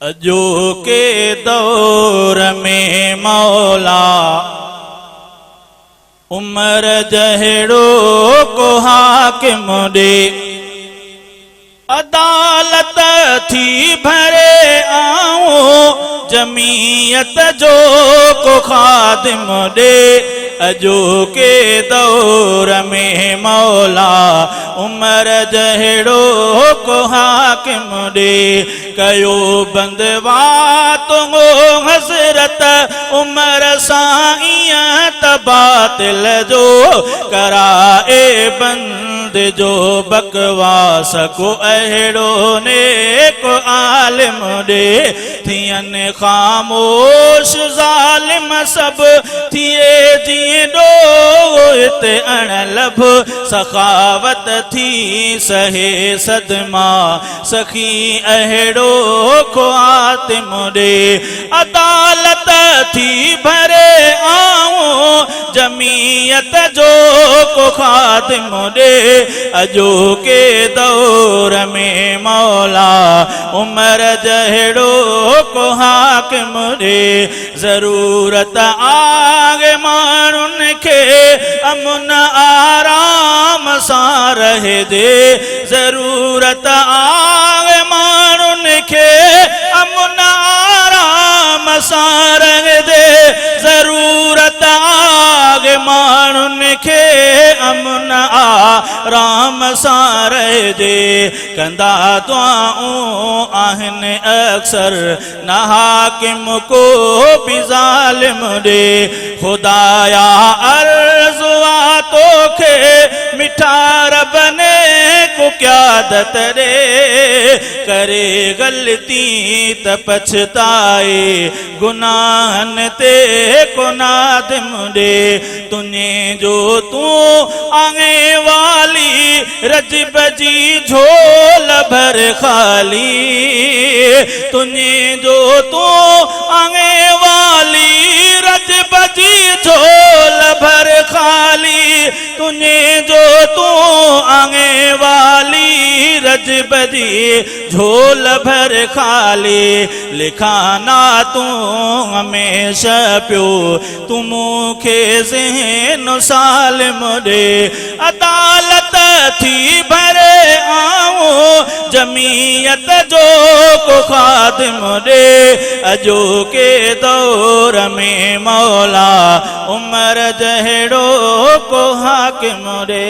अजो के दौर में मौला उमर जहड़ो को हाकिम दे अदालत थी भरे आऊं जमीयत जो को खादिम दे अजो के दौर में मौला उमर जहड़ो को हाकिम दे कयो बंदवा तुंगो हसरत उमर साईं तबातिल जो कराए बंद जो बकवास को अहड़ो ने को आलिम दे थियन खामोश जालिम सब थिए जीडो इते अणलब सखावत थी सहे सदमा सखी अहड़ो को आतिम दे अदालत थी भरे आऊं जमीयत जो को खातिम दे अजो के दौर में मौला उमर जहड़ो को हाकिम दे जरूरत आगे मानुन के अमन आराम सा रहे दे जरूरत आगे मानुन के अमन आराम सा रहे दे जरूरत आगे मानुन के अमन आराम सा रहे दे कंदा दुआऊं आहन अक्सर न हाकिम को भी जालिम दे खुदाया अर्जुआ तो के मिठा रब ने को क्या दत रे करे गलती त पछताए गुनाहन ते को नादिम दे तुने जो तू आगे वाली रजब जी झोल भर खाली तुने जो तू आगे वाली रजब जी झोल भर खाली तुने जो तू आगे वाली रजब जी झोल भर खाली लिखाना तू हमेशा प्यो तुम के ज़हन सालिम दे अदालत थी भरे आऊं जमीयत जो को खादिम दे अजो के दौर में मौला उमर जहड़ो को हाकिम दे।